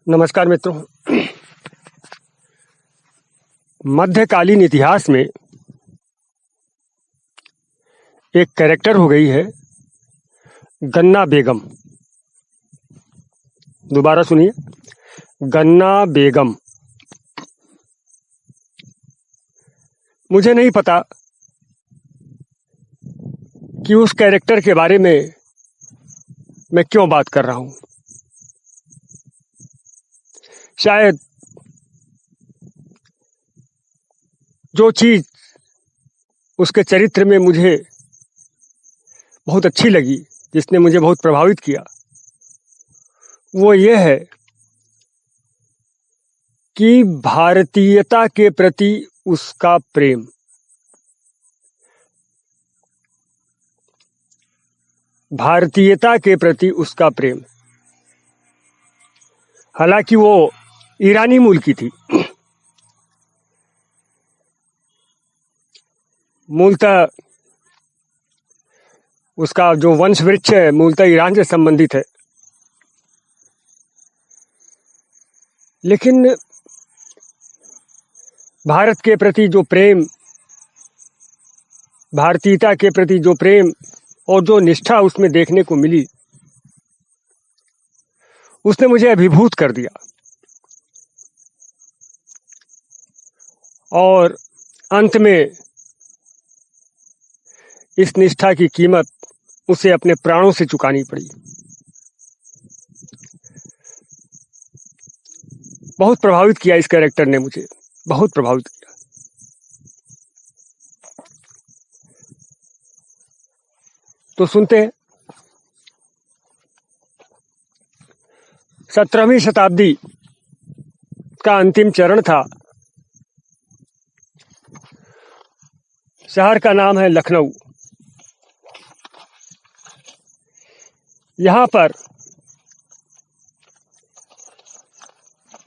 नमस्कार मित्रों। मध्यकालीन इतिहास में एक कैरेक्टर हो गई है गन्ना बेगम। दोबारा सुनिए, गन्ना बेगम। मुझे नहीं पता कि उस कैरेक्टर के बारे में मैं क्यों बात कर रहा हूं। शायद जो चीज उसके चरित्र में मुझे बहुत अच्छी लगी, जिसने मुझे बहुत प्रभावित किया, वो ये है कि भारतीयता के प्रति उसका प्रेम। भारतीयता के प्रति उसका प्रेम। हालांकि वो ईरानी मूल की थी, मूलतः उसका जो वंश वृक्ष है मूलतः ईरान से संबंधित है। लेकिन भारत के प्रति जो प्रेम, भारतीयता के प्रति जो प्रेम और जो निष्ठा उसमें देखने को मिली, उसने मुझे अभिभूत कर दिया। और अंत में इस निष्ठा की कीमत उसे अपने प्राणों से चुकानी पड़ी। बहुत प्रभावित किया इस कैरेक्टर ने, मुझे बहुत प्रभावित किया। तो सुनते हैं। 17वीं शताब्दी का अंतिम चरण था। शहर का नाम है लखनऊ। यहां पर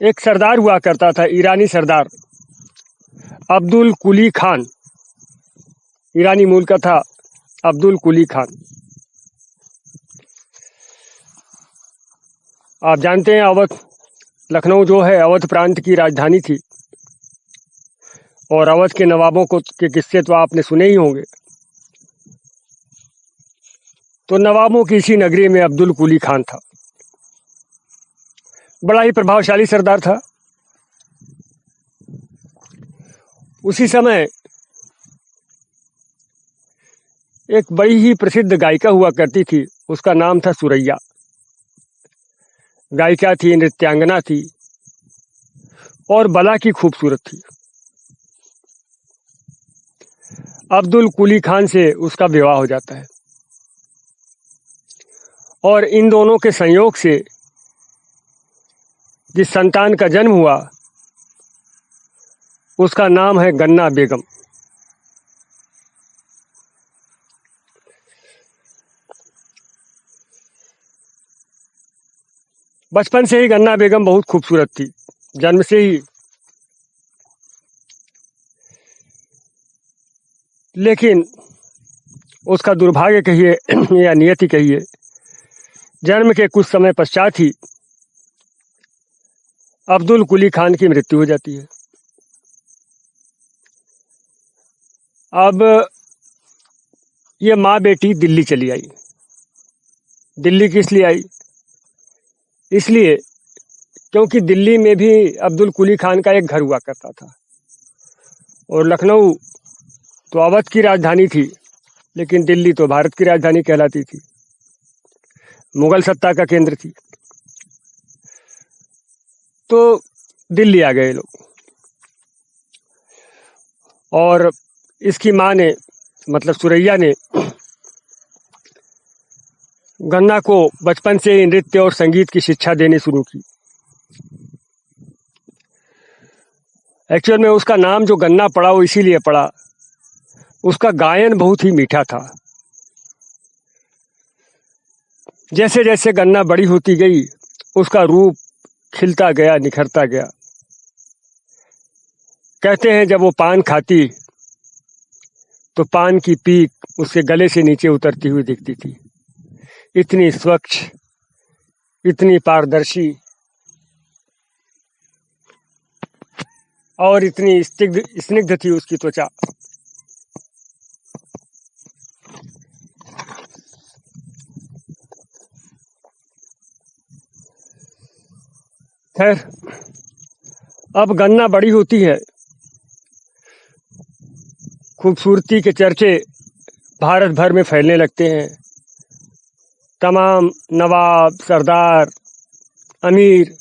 एक सरदार हुआ करता था, ईरानी सरदार अब्दुल कुली खान। ईरानी मूल का था अब्दुल कुली खान। आप जानते हैं अवध, लखनऊ जो है अवध प्रांत की राजधानी थी। और अवध के नवाबों के किस्से तो आपने सुने ही होंगे। तो नवाबों की इसी नगरी में अब्दुल कुली खान था। बड़ा ही प्रभावशाली सरदार था। उसी समय एक बड़ी ही प्रसिद्ध गायिका हुआ करती थी, उसका नाम था सुरैया। गायिका थी, नृत्यांगना थी और बला की खूबसूरत थी। अब्दुल कुली खान से उसका विवाह हो जाता है और इन दोनों के संयोग से जिस संतान का जन्म हुआ उसका नाम है गन्ना बेगम। बचपन से ही गन्ना बेगम बहुत खूबसूरत थी, जन्म से ही। लेकिन उसका दुर्भाग्य कहिए या नियति कहिए, जन्म के कुछ समय पश्चात ही अब्दुल कुली खान की मृत्यु हो जाती है। अब ये माँ बेटी दिल्ली चली आई। दिल्ली किस लिए आई? इसलिए क्योंकि दिल्ली में भी अब्दुल कुली खान का एक घर हुआ करता था। और लखनऊ तो अवध की राजधानी थी, लेकिन दिल्ली तो भारत की राजधानी कहलाती थी, मुगल सत्ता का केंद्र थी। तो दिल्ली आ गए लोग। और इसकी माँ ने, मतलब सुरैया ने, गन्ना को बचपन से ही नृत्य और संगीत की शिक्षा देनी शुरू की। एक्चुअल में उसका नाम जो गन्ना पड़ा वो इसीलिए पड़ा, उसका गायन बहुत ही मीठा था। जैसे जैसे गन्ना बड़ी होती गई उसका रूप खिलता गया, निखरता गया। कहते हैं जब वो पान खाती तो पान की पीक उसके गले से नीचे उतरती हुई दिखती थी। इतनी स्वच्छ, इतनी पारदर्शी, और इतनी स्निग्ध थी उसकी त्वचा। खैर, अब गन्ना बड़ी होती है, खूबसूरती के चर्चे भारत भर में फैलने लगते हैं। तमाम नवाब, सरदार, अमीर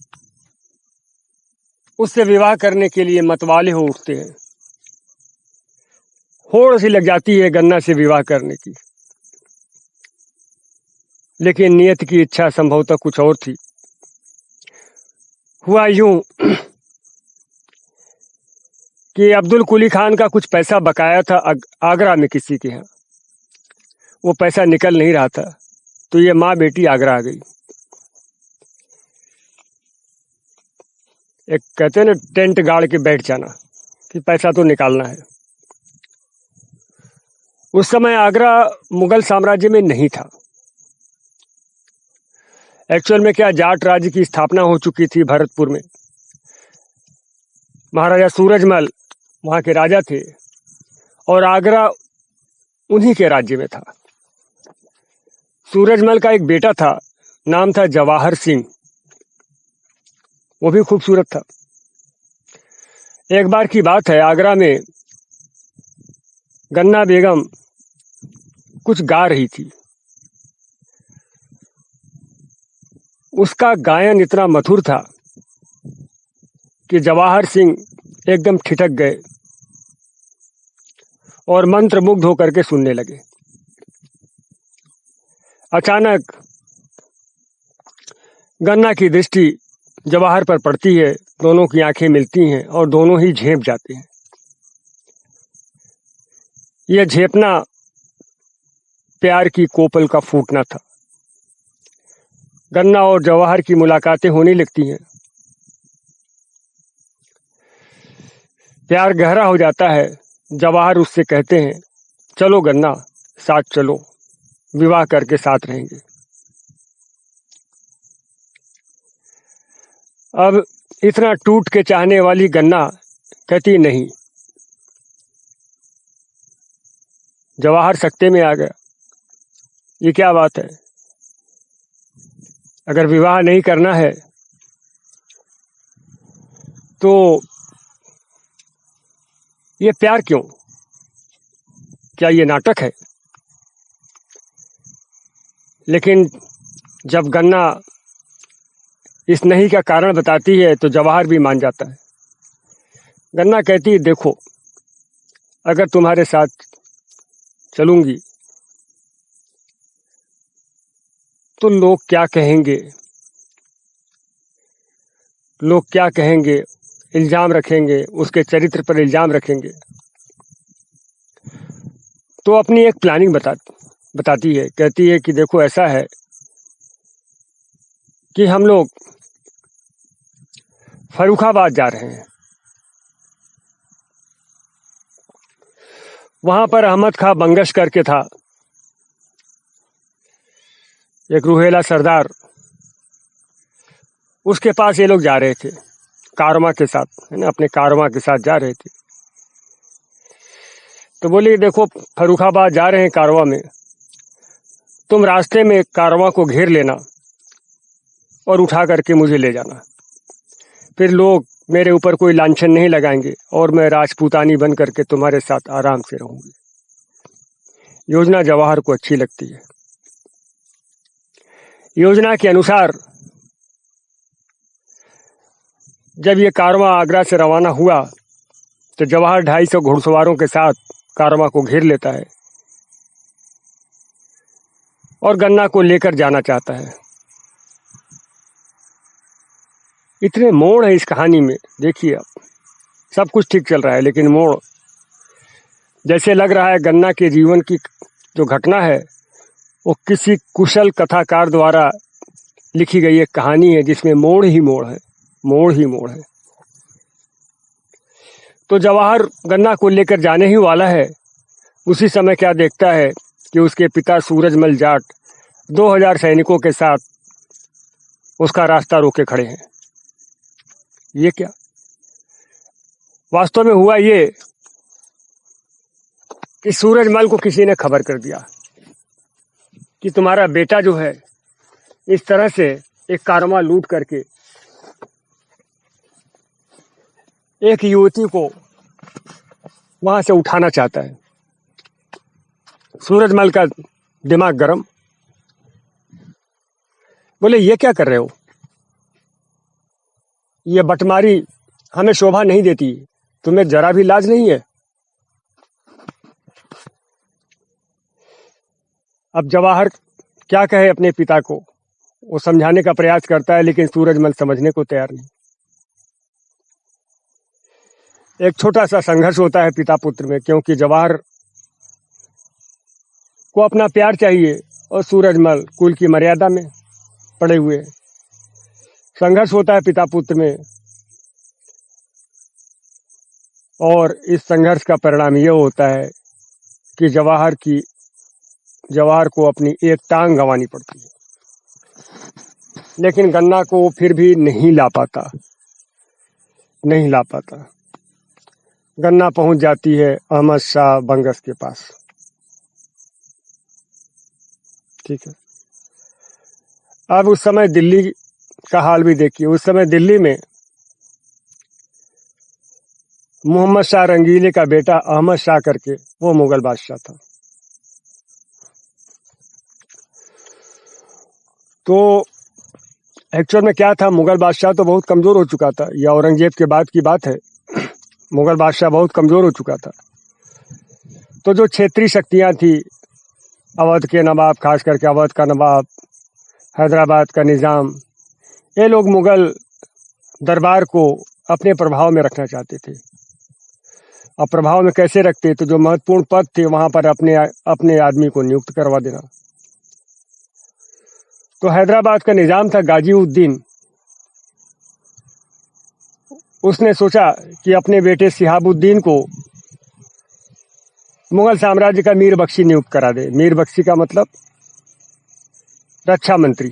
उससे विवाह करने के लिए मतवाले हो उठते हैं। होड़ सी लग जाती है गन्ना से विवाह करने की। लेकिन नियत की इच्छा संभवतः कुछ और थी। हुआ यूं कि अब्दुल कुली खान का कुछ पैसा बकाया था आगरा में किसी के यहाँ। वो पैसा निकल नहीं रहा था, तो ये माँ बेटी आगरा आ गई। एक कहते हैं ना, टेंट गाड़ के बैठ जाना कि पैसा तो निकालना है। उस समय आगरा मुगल साम्राज्य में नहीं था। एक्चुअल में क्या, जाट राज्य की स्थापना हो चुकी थी भरतपुर में। महाराजा सूरजमल वहां के राजा थे और आगरा उन्हीं के राज्य में था। सूरजमल का एक बेटा था, नाम था जवाहर सिंह। वो भी खूबसूरत था। एक बार की बात है, आगरा में गन्ना बेगम कुछ गा रही थी। उसका गायन इतना मधुर था कि जवाहर सिंह एकदम ठिठक गए और मंत्रमुग्ध होकर के सुनने लगे। अचानक गन्ना की दृष्टि जवाहर पर पड़ती है, दोनों की आंखें मिलती हैं और दोनों ही झेप जाते हैं। यह झेपना प्यार की कोपल का फूटना था। गन्ना और जवाहर की मुलाकातें होने लगती हैं। प्यार गहरा हो जाता है। जवाहर उससे कहते हैं, चलो गन्ना, साथ चलो, विवाह करके साथ रहेंगे। अब इतना टूट के चाहने वाली गन्ना कहती नहीं। जवाहर सकते में आ गया, ये क्या बात है? अगर विवाह नहीं करना है तो ये प्यार क्यों? क्या ये नाटक है? लेकिन जब गन्ना इस नहीं का कारण बताती है तो जवाहर भी मान जाता है। गन्ना कहती है, देखो, अगर तुम्हारे साथ चलूंगी तो लोग क्या कहेंगे? लोग क्या कहेंगे? इल्जाम रखेंगे, उसके चरित्र पर इल्जाम रखेंगे। तो अपनी एक प्लानिंग बताती है। कहती है कि देखो, ऐसा है कि हम लोग फर्रुखाबाद जा रहे हैं। वहां पर अहमद खां बंगश करके था, एक रूहेला सरदार। उसके पास ये लोग जा रहे थे कारवां के साथ, है ना, अपने कारवां के साथ जा रहे थे। तो बोले, देखो, फर्रुखाबाद जा रहे हैं कारवां में, तुम रास्ते में कारवां को घेर लेना और उठा करके मुझे ले जाना। फिर लोग मेरे ऊपर कोई लांछन नहीं लगाएंगे और मैं राजपूतानी बन करके तुम्हारे साथ आराम से रहूंगी। योजना जवाहर को अच्छी लगती है। योजना के अनुसार जब ये कारवां आगरा से रवाना हुआ तो जवाहर 250 घुड़सवारों के साथ कारवां को घेर लेता है और गन्ना को लेकर जाना चाहता है। इतने मोड़ है इस कहानी में, देखिए आप। सब कुछ ठीक चल रहा है, लेकिन मोड़, जैसे लग रहा है गन्ना के जीवन की जो घटना है वो किसी कुशल कथाकार द्वारा लिखी गई एक कहानी है जिसमें मोड़ ही मोड़ है, मोड़ ही मोड़ है। तो जवाहर गन्ना को लेकर जाने ही वाला है। उसी समय क्या देखता है कि उसके पिता सूरजमल जाट 2000 सैनिकों के साथ उसका रास्ता रोके खड़े हैं। ये क्या? वास्तव में हुआ ये कि सूरजमल को किसी ने खबर कर दिया कि तुम्हारा बेटा जो है इस तरह से एक कारवां लूट करके एक युवती को वहां से उठाना चाहता है। सूरजमल का दिमाग गरम, बोले ये क्या कर रहे हो, ये बटमारी हमें शोभा नहीं देती, तुम्हें जरा भी लाज नहीं है। अब जवाहर क्या कहे अपने पिता को, वो समझाने का प्रयास करता है लेकिन सूरजमल समझने को तैयार नहीं। एक छोटा सा संघर्ष होता है पिता पुत्र में, क्योंकि जवाहर को अपना प्यार चाहिए और सूरजमल कुल की मर्यादा में पड़े हुए। संघर्ष होता है पिता पुत्र में और इस संघर्ष का परिणाम यह होता है कि जवाहर को अपनी एक टांग गंवानी पड़ती है, लेकिन गन्ना को वो फिर भी नहीं ला पाता। गन्ना पहुंच जाती है अहमद शाह बंगस के पास। ठीक है, अब उस समय दिल्ली का हाल भी देखिए। उस समय दिल्ली में मोहम्मद शाह रंगीले का बेटा अहमद शाह करके वो मुगल बादशाह था। तो एक्चुअल में क्या था, मुगल बादशाह तो बहुत कमजोर हो चुका था। यह औरंगजेब के बाद की बात है। मुगल बादशाह बहुत कमजोर हो चुका था। तो जो क्षेत्रीय शक्तियां थी, अवध के नवाब, खास करके अवध का नवाब, हैदराबाद का निजाम, ये लोग मुगल दरबार को अपने प्रभाव में रखना चाहते थे। अब प्रभाव में कैसे रखते, तो जो महत्वपूर्ण पद थे वहां पर अपने आदमी को नियुक्त करवा देना। तो हैदराबाद का निजाम था गाजीउद्दीन, उसने सोचा कि अपने बेटे शिहाबुद्दीन को मुगल साम्राज्य का मीर बख्शी नियुक्त करा दे। मीर बख्शी का मतलब रक्षा मंत्री।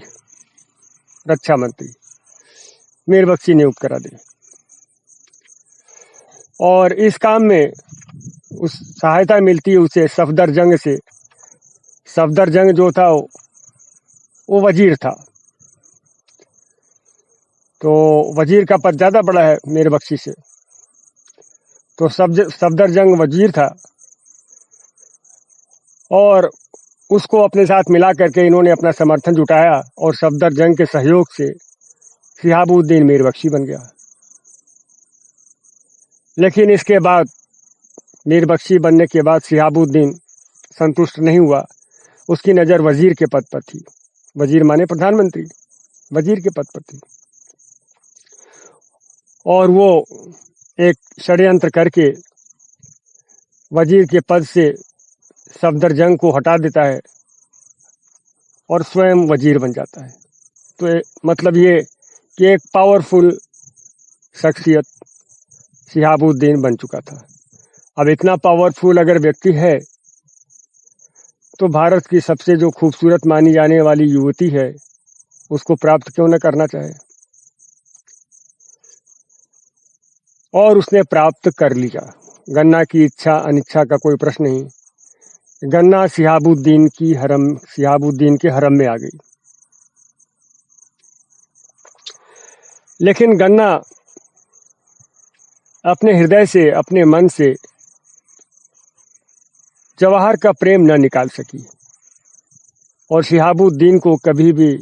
मीर बख्शी नियुक्त करा दे और इस काम में उस सहायता मिलती है उसे सफदरजंग से। सफदरजंग जो था वो वजीर था, तो वजीर का पद ज्यादा बड़ा है मीर बख्शी से। तो सफदरजंग वजीर था और उसको अपने साथ मिला करके इन्होंने अपना समर्थन जुटाया और सफदरजंग के सहयोग से शिहाबुद्दीन मीर बख्शी बन गया। लेकिन इसके बाद मीर बख्शी बनने के बाद शिहाबुद्दीन संतुष्ट नहीं हुआ। उसकी नजर वजीर के पद पर थी। वजीर माने प्रधानमंत्री, वजीर के पद पर थी। और वो एक षड्यंत्र करके वजीर के पद से सफदरजंग को हटा देता है और स्वयं वजीर बन जाता है। तो मतलब ये कि एक पावरफुल शख्सियत शिहाबुद्दीन बन चुका था। अब इतना पावरफुल अगर व्यक्ति है तो भारत की सबसे जो खूबसूरत मानी जाने वाली युवती है उसको प्राप्त क्यों न करना चाहे। और उसने प्राप्त कर लिया। गन्ना की इच्छा अनिच्छा का कोई प्रश्न नहीं। गन्ना शिहाबुद्दीन के हरम में आ गई। लेकिन गन्ना अपने हृदय से, अपने मन से जवाहर का प्रेम न निकाल सकी और शिहाबुद्दीन को कभी भी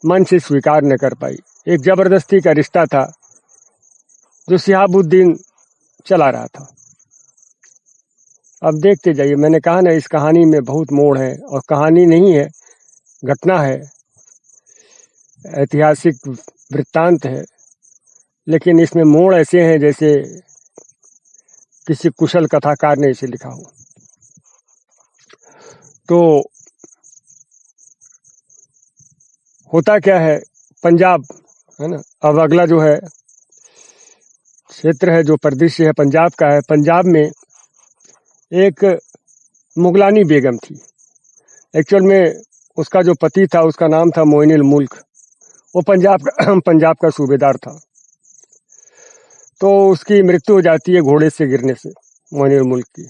मन से स्वीकार न कर पाई। एक जबरदस्ती का रिश्ता था जो शिहाबुद्दीन चला रहा था। अब देखते जाइए, मैंने कहा ना इस कहानी में बहुत मोड़ है, और कहानी नहीं है, घटना है, ऐतिहासिक वृत्तांत है, लेकिन इसमें मोड़ ऐसे हैं जैसे किसी कुशल कथाकार ने इसे लिखा हो। तो होता क्या है, पंजाब है ना, अब अगला जो है क्षेत्र है, जो परिदृश्य है पंजाब का है। पंजाब में एक मुगलानी बेगम थी। एक्चुअल में उसका जो पति था उसका नाम था मोइनुल मुल्क। वो पंजाब का सूबेदार था। तो उसकी मृत्यु हो जाती है घोड़े से गिरने से, मोइनुल मुल्क की।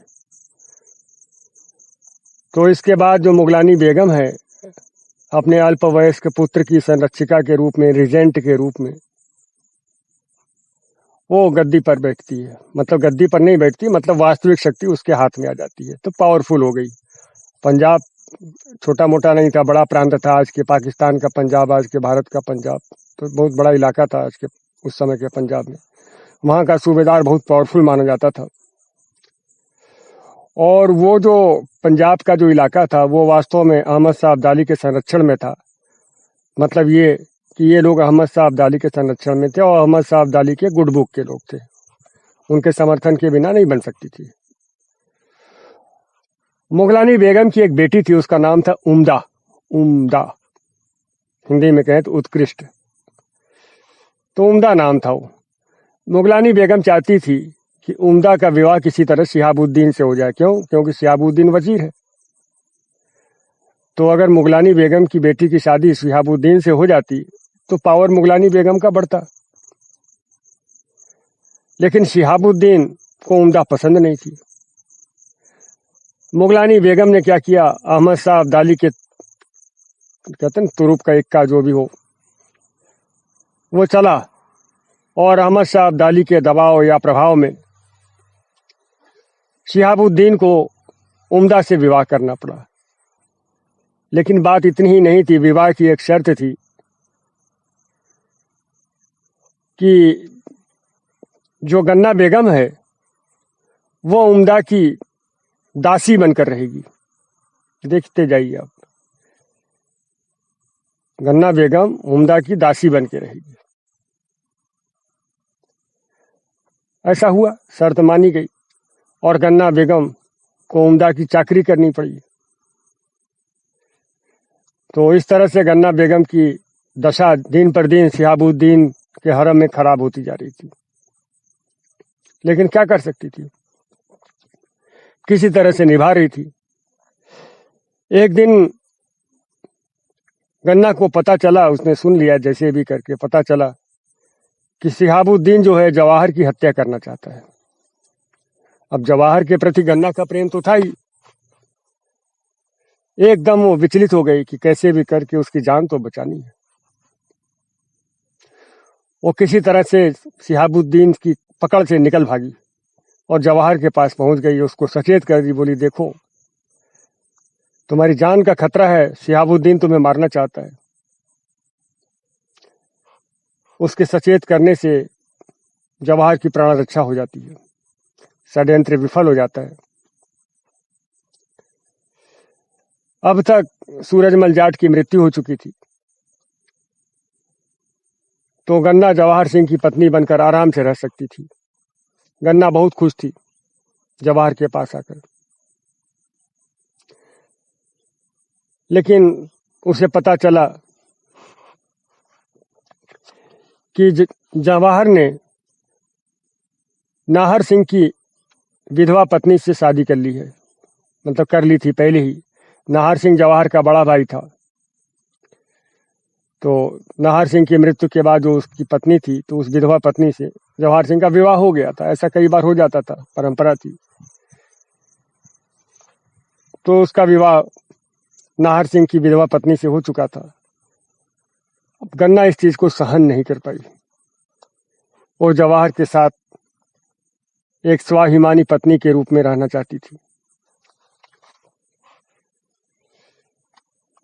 तो इसके बाद जो मुगलानी बेगम है, अपने अल्पवयस्क पुत्र की संरक्षिका के रूप में, रिजेंट के रूप में, वो गद्दी पर बैठती है। मतलब गद्दी पर नहीं बैठती, मतलब वास्तविक शक्ति उसके हाथ में आ जाती है, तो पावरफुल हो गई। पंजाब छोटा मोटा नहीं था, बड़ा प्रांत था। आज के पाकिस्तान का पंजाब, आज के भारत का पंजाब, तो बहुत बड़ा इलाका था आज के उस समय के पंजाब में। वहाँ का सूबेदार बहुत पावरफुल माना जाता था। और वो जो पंजाब का जो इलाका था, वो वास्तव में अहमद शाह अब्दाली के संरक्षण में था। मतलब ये कि ये लोग अहमद शाह अब्दाली के संरक्षण में थे और अहमद शाह अब्दाली के गुड बुक के लोग थे। उनके समर्थन के बिना नहीं बन सकती थी। मुगलानी बेगम की एक बेटी थी, उसका नाम था उम्दा। उम्दा हिंदी में कहें तो उत्कृष्ट, तो उम्दा नाम था वो। मुगलानी बेगम चाहती थी कि उम्दा का विवाह किसी तरह शिहाबुद्दीन से हो जाए। क्यों? क्योंकि शिहाबुद्दीन वजीर है। तो अगर मुगलानी बेगम की बेटी की शादी शिहाबुद्दीन से हो जाती तो पावर मुगलानी बेगम का बढ़ता। लेकिन शिहाबुद्दीन को उम्दा पसंद नहीं थी। मुगलानी बेगम ने क्या किया, अहमद शाह अब्दाली के कहते हैं तुरुप का इक्का जो भी हो, वो चला और अहमद शाह अब्दाली के दबाव या प्रभाव में शिहाबुद्दीन को उम्दा से विवाह करना पड़ा। लेकिन बात इतनी ही नहीं थी, विवाह की एक शर्त थी कि जो गन्ना बेगम है वो उम्दा की दासी बनकर रहेगी। देखते जाइए आप, गन्ना बेगम उम्दा की दासी बन के रहेगी। ऐसा हुआ, शर्त मानी गई और गन्ना बेगम को उम्दा की चाकरी करनी पड़ी। तो इस तरह से गन्ना बेगम की दशा दिन पर दिन शिहाबुद्दीन के हरम में खराब होती जा रही थी। लेकिन क्या कर सकती थी, किसी तरह से निभा रही थी। एक दिन गन्ना को पता चला, उसने सुन लिया जैसे भी करके पता चला कि शिहाबुद्दीन जो है जवाहर की हत्या करना चाहता है। अब जवाहर के प्रति गन्ना का प्रेम तो था ही। एकदम वो विचलित हो गई कि कैसे भी करके उसकी जान तो बचानी है। वो किसी तरह से शिहाबुद्दीन की पकड़ से निकल भागी और जवाहर के पास पहुंच गई। उसको सचेत कर दी, बोली देखो तुम्हारी जान का खतरा है, शिहाबुद्दीन तुम्हें मारना चाहता है। उसके सचेत करने से जवाहर की प्राण रक्षा हो जाती है, षड्यंत्र विफल हो जाता है। अब तक सूरजमल जाट की मृत्यु हो चुकी थी, तो गन्ना जवाहर सिंह की पत्नी बनकर आराम से रह सकती थी। गन्ना बहुत खुश थी जवाहर के पास आकर। लेकिन उसे पता चला कि जवाहर ने नाहर सिंह की विधवा पत्नी से शादी कर ली है, मतलब कर ली थी पहले ही। नाहर सिंह जवाहर का बड़ा भाई था। तो नाहर सिंह की मृत्यु के बाद जो उसकी पत्नी थी, तो उस विधवा पत्नी से जवाहर सिंह का विवाह हो गया था। ऐसा कई बार हो जाता था, परंपरा थी। तो उसका विवाह नाहर सिंह की विधवा पत्नी से हो चुका था। अब गन्ना इस चीज को सहन नहीं कर पाई। वो जवाहर के साथ एक स्वाभिमानी पत्नी के रूप में रहना चाहती थी।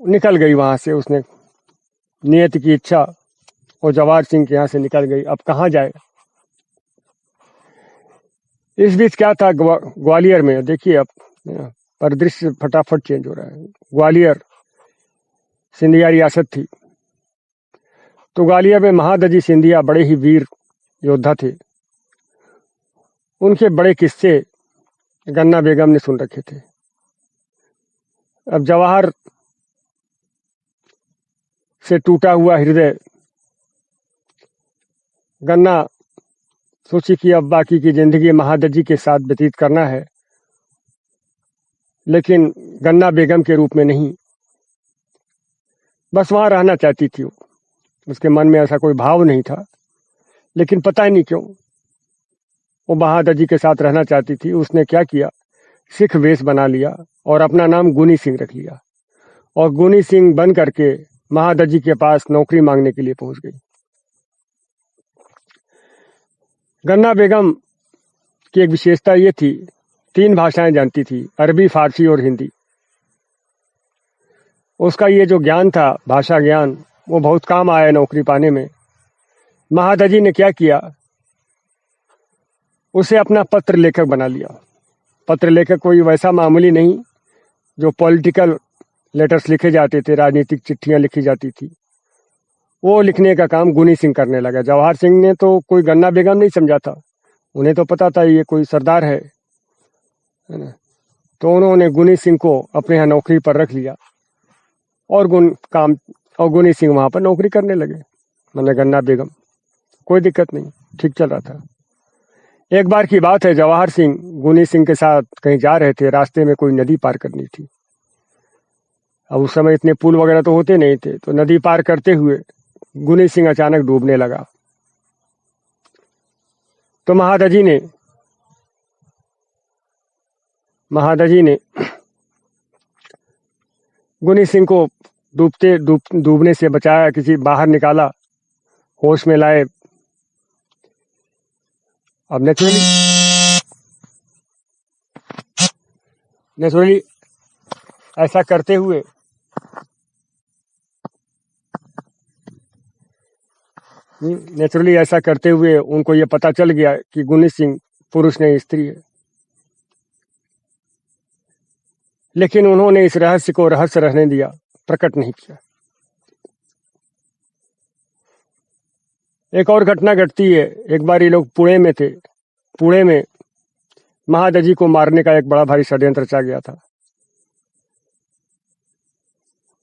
निकल गई वहां से, उसने नियत की इच्छा वो जवाहर सिंह के यहाँ से निकल गई। अब कहाँ जाए। इस बीच क्या था, ग्वालियर में देखिए, अब परिदृश्य फटाफट चेंज हो रहा है। ग्वालियर सिंधिया रियासत थी। तो ग्वालियर में महादजी सिंधिया बड़े ही वीर योद्धा थे। उनके बड़े किस्से गन्ना बेगम ने सुन रखे थे। अब जवाहर से टूटा हुआ हृदय गन्ना सोची कि अब बाकी की जिंदगी महादजी के साथ व्यतीत करना है, लेकिन गन्ना बेगम के रूप में नहीं। बस वहां रहना चाहती थी वो। उसके मन में ऐसा कोई भाव नहीं था, लेकिन पता ही नहीं क्यों वो बहादुर जी के साथ रहना चाहती थी। उसने क्या किया, सिख वेश बना लिया और अपना नाम गुनी सिंह रख लिया और गुनी सिंह बन करके महादर जी के पास नौकरी मांगने के लिए पहुंच गई। गन्ना बेगम की एक विशेषता ये थी, 3 भाषाएं जानती थी, अरबी, फारसी और हिंदी। उसका ये जो ज्ञान था, भाषा ज्ञान, वो बहुत काम आया नौकरी पाने में। महादर जी ने क्या किया, उसे अपना पत्र लेखक बना लिया। पत्र लेखक कोई वैसा मामूली नहीं जो पॉलिटिकल लेटर्स लिखे जाते थे, राजनीतिक चिट्ठियां लिखी जाती थी, वो लिखने का काम गुनी सिंह करने लगा। जवाहर सिंह ने तो कोई गन्ना बेगम नहीं समझा था, उन्हें तो पता था ये कोई सरदार है ना। तो उन्होंने गुनी सिंह को अपने यहाँ नौकरी पर रख लिया और गुनी सिंह वहां पर नौकरी करने लगे, मैंने गन्ना बेगम। कोई दिक्कत नहीं, ठीक चल रहा था। एक बार की बात है, जवाहर सिंह गुनी सिंह के साथ कहीं जा रहे थे, रास्ते में कोई नदी पार करनी थी। अब उस समय इतने पुल वगैरह तो होते नहीं थे, तो नदी पार करते हुए गुनी सिंह अचानक डूबने लगा। तो महादर जी ने गुनी सिंह को डूबने से बचाया, किसी बाहर निकाला, होश में लाए। अब नेचुरली ऐसा करते हुए उनको ये पता चल गया कि गुनी सिंह पुरुष नहीं, स्त्री है। लेकिन उन्होंने इस रहस्य को रहस्य रहने दिया, प्रकट नहीं किया। एक और घटना घटती है। एक बार ये लोग पुणे में थे। पुणे में महादर जी को मारने का एक बड़ा भारी षड्यंत्र रचा गया था।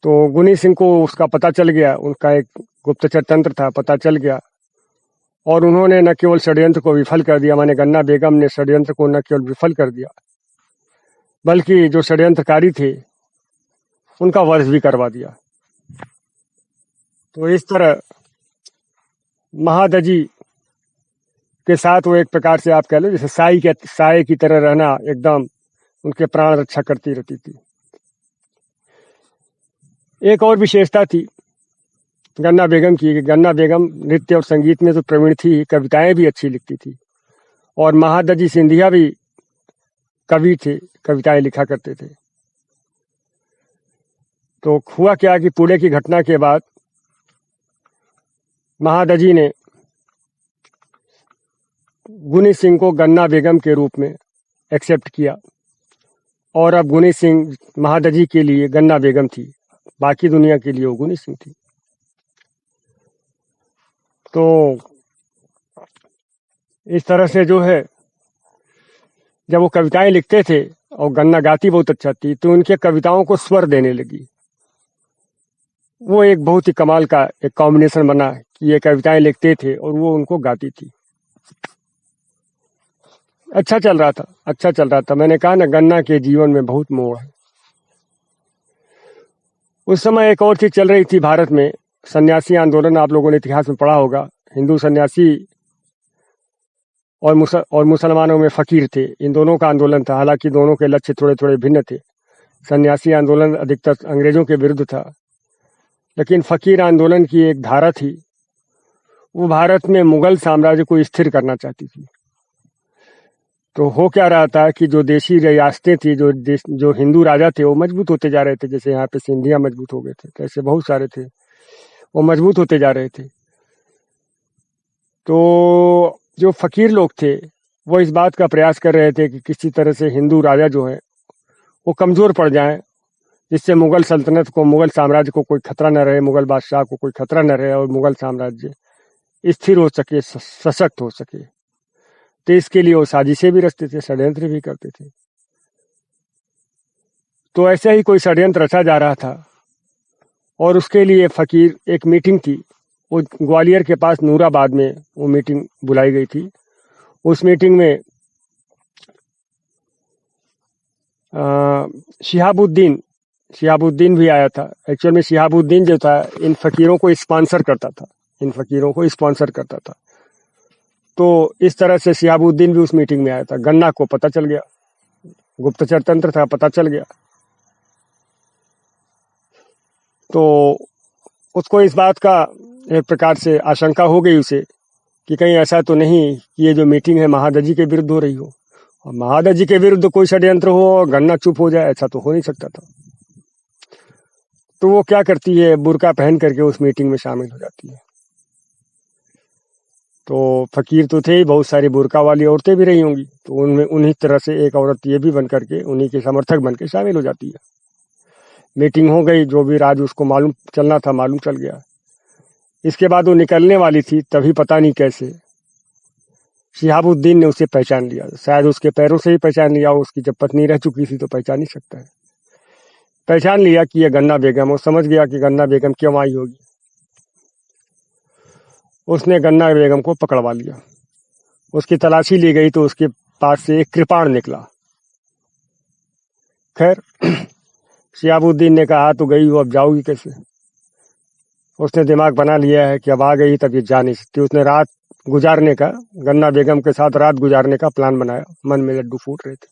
तो गुनी सिंह को उसका पता चल गया, उनका एक गुप्तचर तंत्र था, पता चल गया और उन्होंने न केवल षड्यंत्र को विफल कर दिया, माने गन्ना बेगम ने षड्यंत्र को न केवल विफल कर दिया, बल्कि जो षड्यंत्रकारी थे उनका वध भी करवा दिया। तो इस तरह महादर जी के साथ वो एक प्रकार से आप कह लो जैसे साए की तरह रहना, एकदम उनके प्राण रक्षा करती रहती थी। एक और विशेषता थी गन्ना बेगम की, गन्ना बेगम नृत्य और संगीत में तो प्रवीण थी, कविताएं भी अच्छी लिखती थी और महादर जी सिंधिया भी कवि थे, कविताएं लिखा करते थे। तो हुआ क्या कि पुणे की घटना के बाद महादर जी ने गुनी सिंह को गन्ना बेगम के रूप में एक्सेप्ट किया और अब गुनी सिंह महादर जी के लिए गन्ना बेगम थी, बाकी दुनिया के लिए वो गुनी सिंह थी। तो इस तरह से जो है, जब वो कविताएं लिखते थे और गन्ना गाती बहुत अच्छा थी, तो उनके कविताओं को स्वर देने लगी। वो एक बहुत ही कमाल का एक कॉम्बिनेशन बना कि ये कविताएं लिखते थे और वो उनको गाती थी। अच्छा चल रहा था। मैंने कहा ना, गन्ना के जीवन में बहुत मोड़ है। उस समय एक और चीज चल रही थी भारत में, सन्यासी आंदोलन। आप लोगों ने इतिहास में पढ़ा होगा, हिंदू सन्यासी और मुसलमानों में फकीर थे, इन दोनों का आंदोलन था। हालांकि दोनों के लक्ष्य थोड़े थोड़े भिन्न थे। सन्यासी आंदोलन अधिकतर अंग्रेजों के विरुद्ध था, लेकिन फकीर आंदोलन की एक धारा थी, वो भारत में मुगल साम्राज्य को स्थिर करना चाहती थी। तो हो क्या रहा था कि जो देशी रियासतें थी, जो हिंदू राजा थे, वो मजबूत होते जा रहे थे। जैसे यहाँ पे सिंधिया मजबूत हो गए थे, ऐसे बहुत सारे थे, वो मजबूत होते जा रहे थे। तो जो फकीर लोग थे वो इस बात का प्रयास कर रहे थे कि किसी तरह से हिंदू राजा जो है वो कमजोर पड़ जाएं, जिससे मुगल सल्तनत को, मुगल साम्राज्य को कोई खतरा न रहे, मुगल बादशाह को कोई खतरा न रहे और मुगल साम्राज्य स्थिर हो सके, सशक्त हो सके। तो इसके लिए वो साजिशें भी रचते थे, षड्यंत्र भी करते थे। तो ऐसे ही कोई षड्यंत्र रचा जा रहा था और उसके लिए फकीर, एक मीटिंग थी, वो ग्वालियर के पास नूराबाद में वो मीटिंग बुलाई गई थी। उस मीटिंग में शिहाबुद्दीन भी आया था। एक्चुअल में शिहाबुद्दीन जो था इन फकीरों को स्पॉन्सर करता था। तो इस तरह से शिहाबुद्दीन भी उस मीटिंग में आया था। गन्ना को पता चल गया, गुप्तचर तंत्र था, पता चल गया। तो उसको इस बात का एक प्रकार से आशंका हो गई उसे कि कहीं ऐसा तो नहीं कि ये जो मीटिंग है महादजी के विरुद्ध हो रही हो, और महादजी के विरुद्ध कोई षड्यंत्र हो और गन्ना चुप हो जाए, ऐसा तो हो नहीं सकता था। तो वो क्या करती है, बुर्का पहन करके उस मीटिंग में शामिल हो जाती है। तो फकीर तो थे ही, बहुत सारी बुर्का वाली औरतें भी रही होंगी, तो उनमें उन्हीं तरह से एक औरत ये भी बन करके उन्हीं के समर्थक बन के शामिल हो जाती है। मीटिंग हो गई, जो भी राज उसको मालूम चलना था मालूम चल गया। इसके बाद वो निकलने वाली थी, तभी पता नहीं कैसे शिहाबुद्दीन ने उसे पहचान लिया। शायद उसके पैरों से ही पहचान लिया, उसकी जब पत्नी रह चुकी थी तो पहचान ही सकता है। पहचान लिया कि यह गन्ना बेगम, वो समझ गया कि गन्ना बेगम क्यों आई होगी। उसने गन्ना बेगम को पकड़वा लिया। उसकी तलाशी ली गई तो उसके पास से एक कृपाण निकला। खैर शिहाबुद्दीन ने कहा तो गई हो, अब जाओगी कैसे। उसने दिमाग बना लिया है कि अब आ गई तब ये जा नहीं सकती। उसने रात गुजारने का, गन्ना बेगम के साथ रात गुजारने का प्लान बनाया। मन में लड्डू फूट रहे थे।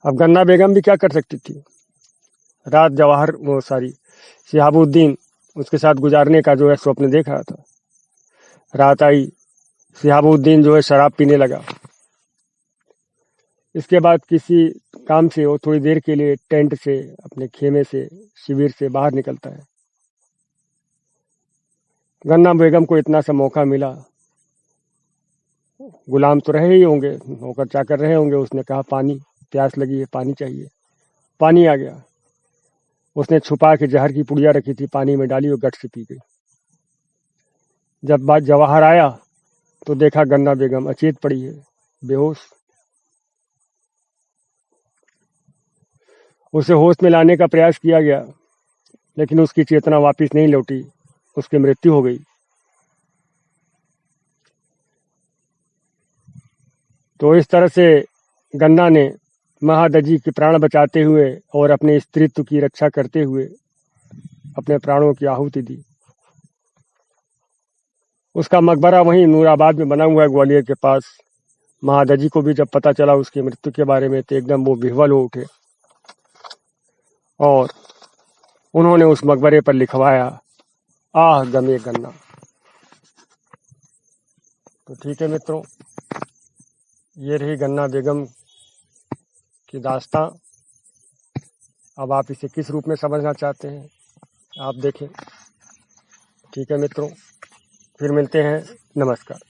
अब गन्ना बेगम भी क्या कर सकती थी। रात शिहाबुद्दीन उसके साथ गुजारने का जो है स्वप्न देख रहा था। रात आई, शिहाबुद्दीन जो है शराब पीने लगा। इसके बाद किसी काम से वो थोड़ी देर के लिए टेंट से, अपने खेमे से, शिविर से बाहर निकलता है। गन्ना बेगम को इतना सा मौका मिला, गुलाम तो रहे ही होंगे, नौकर चाकर रहे होंगे। उसने कहा पानी, प्यास लगी है, पानी चाहिए। पानी आ गया। उसने छुपा के जहर की पुड़िया रखी थी, पानी में डाली और गट से पी गई। जब बात जवाहर आया तो देखा गन्ना बेगम अचेत पड़ी है, बेहोश। उसे होश में लाने का प्रयास किया गया, लेकिन उसकी चेतना वापस नहीं लौटी, उसकी मृत्यु हो गई। तो इस तरह से गन्ना ने महादजी के प्राण बचाते हुए और अपने स्त्रीत्व की रक्षा करते हुए अपने प्राणों की आहुति दी। उसका मकबरा वहीं नूराबाद में बना हुआ है, ग्वालियर के पास। महादजी को भी जब पता चला उसकी मृत्यु के बारे में तो एकदम वो विह्वल हो उठे और उन्होंने उस मकबरे पर लिखवाया, आह गमे गन्ना। तो ठीक है मित्रों, ये रही गन्ना बेगम की दास्तां। अब आप इसे किस रूप में समझना चाहते हैं आप देखें। ठीक है मित्रों, फिर मिलते हैं। नमस्कार।